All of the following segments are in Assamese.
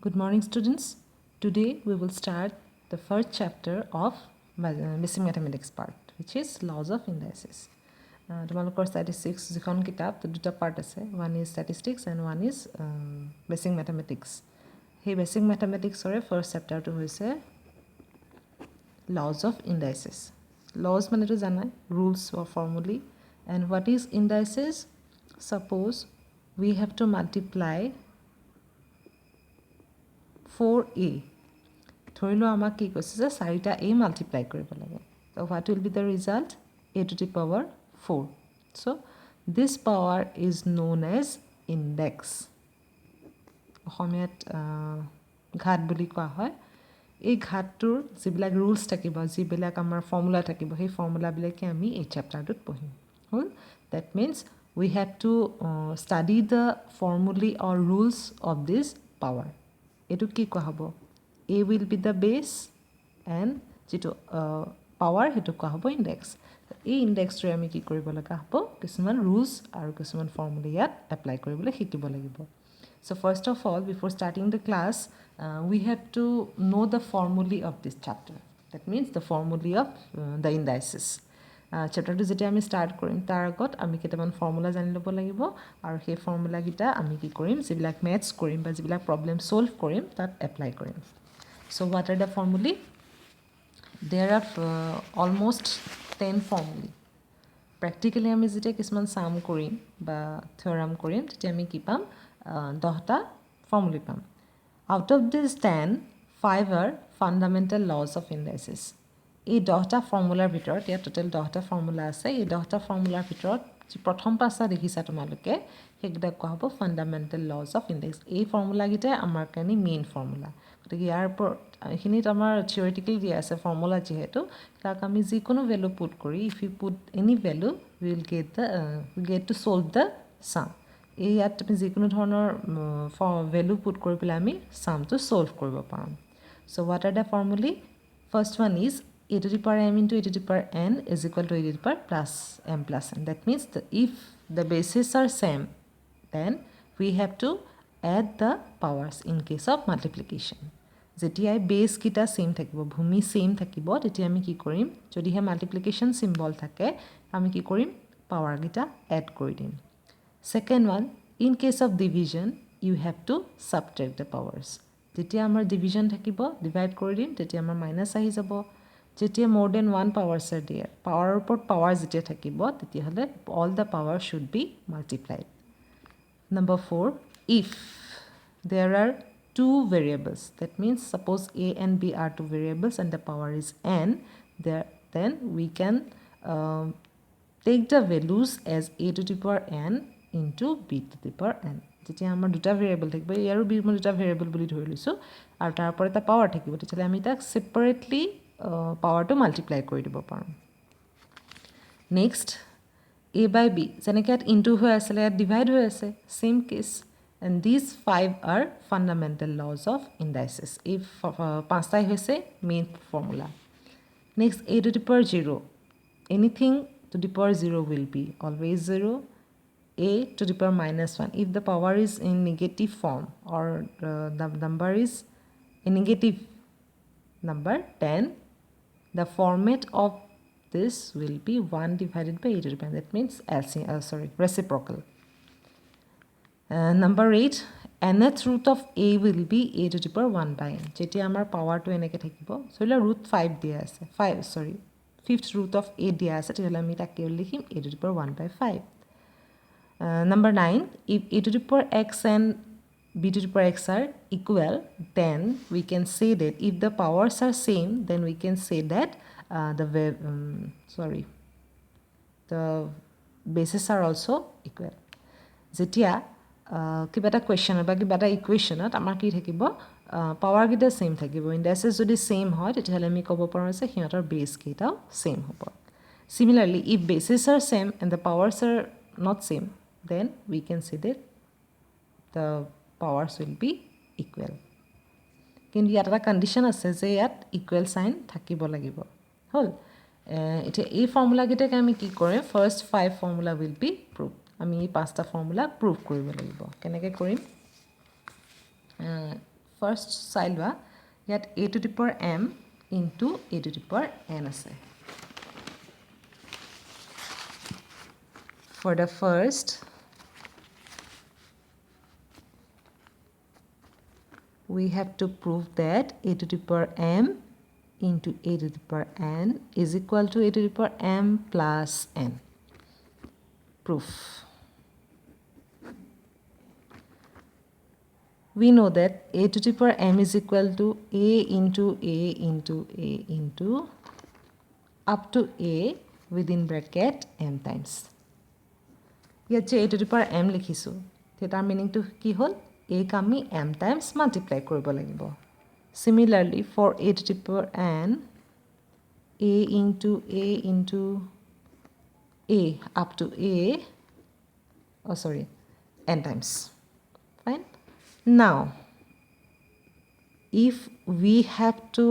Good morning, students. Today we will start the first chapter of basic mathematics part, which is laws of indices. তোমালোকৰ statistics যিখন কিতাপ দুটা পাৰ্ট আছে, one is statistics and one is basic mathematics. সেই basic mathematicsৰে first chapterটো হৈছে laws of indices. Laws মানেতো জানাই, rules or formulae. And what is indices? Suppose we have to multiply 4a. ধৰি লওঁ আমাক কি কৈছে যে 4টা a মাল্টিপ্লাই কৰিব লাগে. So what will be the result? A to the power 4. So this power is known as index. অসমীয়াত ঘাত বুলি কোৱা হয়. এই ঘাতটোৰ যিবিলাক ৰুলছ থাকিব, যিবিলাক আমাৰ ফৰ্মুলা থাকিব, সেই ফৰ্মুলাবিলাকে আমি এই চেপ্টাৰটোত পঢ়িম. হ'ল? That means we have to study the formulae or rules of this power. এইটো কি কোৱা হ'ব? A will be the base and যিটো power সেইটো কোৱা হ'ব index. এই ইণ্ডেক্সটোৱে আমি কি কৰিব লগা হ'ব? কিছুমান ৰুলছ আৰু কিছুমান ফৰ্মুলা ইয়াত এপ্লাই কৰিবলৈ শিকিব লাগিব. So first of all, before starting the class, we have to know the formulae of this chapter. That means the formulae of the indices. চেপ্টাৰটো যেতিয়া আমি ষ্টাৰ্ট কৰিম তাৰ আগত আমি কেইটামান ফৰ্মুলা জানি ল'ব লাগিব আৰু সেই ফৰ্মুলাকেইটা আমি কি কৰিম, যিবিলাক মেথছ কৰিম বা যিবিলাক প্ৰব্লেম ছল্ভ কৰিম তাত এপ্লাই কৰিম. চ' হোৱাট আৰ দ্য ফৰ্মুলি? দেৰ আৰ অলমষ্ট 10 ফৰ্মুলি. প্ৰেক্টিকেলি আমি যেতিয়া কিছুমান চাম কৰিম বা থিয়ৰাম কৰিম তেতিয়া আমি কি পাম? 10টা ফৰ্মুলি পাম. Out of these 10, 5 are fundamental laws of indices. এই 10টা ফৰ্মুলাৰ ভিতৰত, ইয়াত টোটেল 10টা ফৰ্মুলা আছে. এই 10টা ফৰ্মুলাৰ ভিতৰত যি প্ৰথম 5টা দেখিছা তোমালোকে, সেইকেইটাক কোৱা হ'ব ফাণ্ডামেণ্টেল লজ অফ ইণ্ডেক্স. এই ফৰ্মুলাকেইটাই আমাৰ কাৰণে মেইন ফৰ্মুলা. গতিকে ইয়াৰ ওপৰত এইখিনিত আমাৰ থিয়ৰিটিকেলি দিয়া আছে ফৰ্মুলা যিহেতু, তাক আমি যিকোনো ভেলু পুট কৰি, if you put any value will get to solve the same. এই ইয়াত আমি যিকোনো ধৰণৰ ভেলু পুট কৰি পেলাই আমি ছামটো ছল্ভ কৰিব পাৰোঁ. So' what are the formulae? First one is a to the power m into a to the power n is equal to a to the power plus m plus n. That means if the bases are same, then we have to add the powers in case of multiplication. যেতিয়াই বেছ কেইটা ছেম থাকিব, ভূমি ছেম থাকিব, তেতিয়া আমি কি কৰিম? যদিহে মাল্টিপ্লিকেশ্যন চিম্বল থাকে আমি কি কৰিম? পাৱাৰকেইটা এড কৰি দিম. Second one, in case of division you have to subtract the powers. যেতিয়া আমাৰ ডিভিজন থাকিব, ডিভাইড কৰি দিম, তেতিয়া আমাৰ মাইনাছ আহি যাব. যেতিয়া মোৰ দেন 1 পাৱাৰ্ছ আৰ দেয়াৰ, পাৱাৰৰ ওপৰত পাৱাৰ যেতিয়া থাকিব তেতিয়াহ'লে all the power should be multiplied. Number 4, if there are two variables, that means suppose a and b are two variables and the power is n, then we can take the values as a to the power n into b to the power n. যেতিয়া আমাৰ দুটা ভেৰিয়েবল থাকিব, এ আৰু বি মই দুটা ভেৰিয়েবল বুলি ধৰি লৈছোঁ আৰু তাৰ ওপৰত এটা পাৱাৰ থাকিব, তেতিয়াহ'লে আমি তাক ছেপাৰেটলি পাৱাৰটো মাল্টিপ্লাই কৰি দিব পাৰোঁ. নেক্সট, এ বাই বি, যেনেকৈ ইয়াত ইনটু হৈ আছিলে ইয়াত ডিভাইড হৈ আছে, same case. And these 5 are fundamental laws of indices. এই 5টাই হৈছে main formula. Next, a to the power 0. Anything to the power 0 will be always 0. a to the power minus 1. If the power is in negative form or the number is a negative number, then the format of this will be 1 divided by a to the power. That means reciprocal. Number 8, nth root of a will be a to the power 1 by n. যেতিয়া আমাৰ পাৱাৰটো এনেকৈ থাকিব, চলিলে ৰুট 5 দিয়া আছে, 5th root of a দিয়া আছে, তেতিয়াহ'লে আমি তাক লিখিম a to the power 1 by 5. Number 9, if a to the power x and b to the power x are equal, then we can say that if the powers are same, then we can say that the bases are also equal. যেতিয়া কিবা এটা কুৱেশ্যনত বা কিবা এটা ইকুৱেশ্যনত আমাৰ কি থাকিব? পাৱাৰকেইটা ছেইম থাকিব. ইণ্ডাইচেছ যদি ছেইম হয় তেতিয়াহ'লে আমি ক'ব পাৰোঁ যে সিহঁতৰ বেছকেইটাও ছেইম হ'ব. Similarly, if bases are same and the powers are not same, then we can say that the powers will be equal. কিন্তু ইয়াত এটা কণ্ডিশ্যন আছে যে ইয়াত ইকুৱেল চাইন থাকিব লাগিব. হ'ল? এতিয়া এই ফৰ্মুলাকেইটাক আমি কি কৰিম? First 5 formula will be prove. আমি এই 5টা ফৰ্মুলা প্ৰুভ কৰিব লাগিব. কেনেকৈ কৰিম? ফাৰ্ষ্ট চাই লোৱা ইয়াত a to the power m into a to the power n আছে for the first we have to prove that a to the power m into a to the power n is equal to a to the power m plus n. Proof. We know that a to the power m is equal to a into a into a into up to a within bracket m times. Here a to the power m likhisu. Theta meaning to ki hol a kami m times multiply koribo lagibo. Similarly, for a to the power n, a into a up to a, n times. Fine. Now, if we have to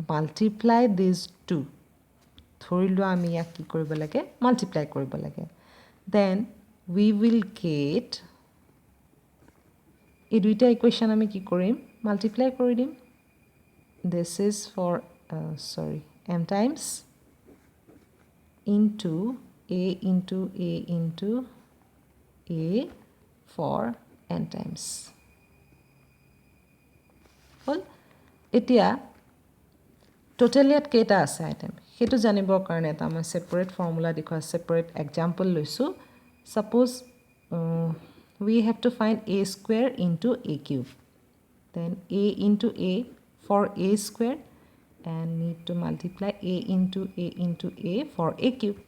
multiply these two, multiply then we will get এই দুইটা ইকুৱেশ্যন আমি কি কৰিম মাল্টিপ্লাই কৰি দিম this is for m times into a into a into a for n times হল এতিয়া টোটাল ইয়াত কেইটা আছে আইটেম সেইটো জানিবৰ কাৰণে এটা মই সেপাৰেট ফৰ্মুলা দেখুৱা সেপাৰেট এক্সাম্পল লৈছো suppose we have to find a square into a cube then a into a for a square and need to multiply a into a for a cube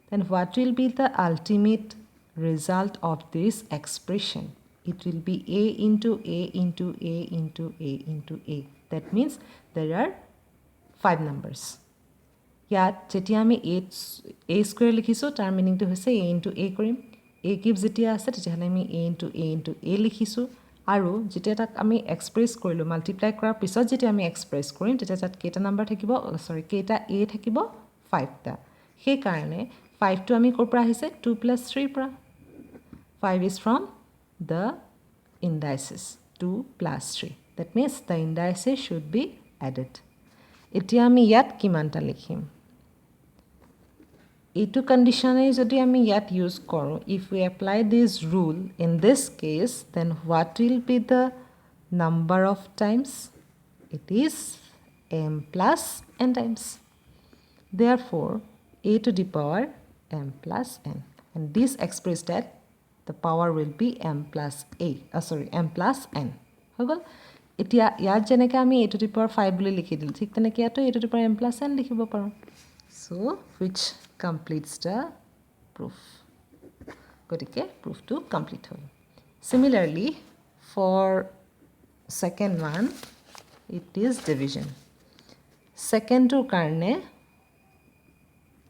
then what will be the ultimate result of this expression it will be a into a into a into a into a that means there are 5 numbers ইয়াত যেতিয়া আমি a square লিখিছো তাৰ মিনিং টো হৈছে a into a কৰিম a cube যেতিয়া আছে তেতিয়াহলে আমি a into a লিখিছো আৰু যেতিয়া তাক আমি এক্সপ্ৰেছ কৰিলো মাল্টিপ্লাই কৰাৰ পিছত যেতিয়া আমি এক্সপ্ৰেছ কৰিম তেতিয়া তাত কেইটা নাম্বাৰ থাকিব কেইটা a থাকিব 5 টা সেই কাৰণে 5 টো আমি কৰ পৰা আহিছে 2 + 3 পৰা 5 is from the indices 2 + 3 that means the indices should be added এতিয়া আমি ইয়াত কিমানটা লিখিম এইটো কন্ডিশনে যদি আমি ইয়াত ইউজ কৰো if we apply this rule in this case then what will be the number of times it is m plus n times therefore a to the power m plus n and this expressed that the power will be m plus m plus n হগল এতিয়া ইয়াত যেনেকৈ আমি a to the power 5 বুলি লিখি দিল ঠিক তেনেকৈ ইয়াতো a to the power m plus n লিখিব পাৰো so which completes the proof gotike proof to complete hol similarly for second one it is division second to karne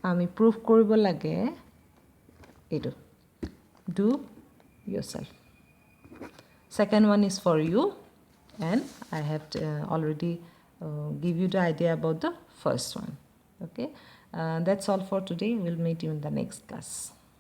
ami proof koribo lage etu do yourself second one is for you and I have already give you the idea about the first one okay that's all for today we'll meet you in the next class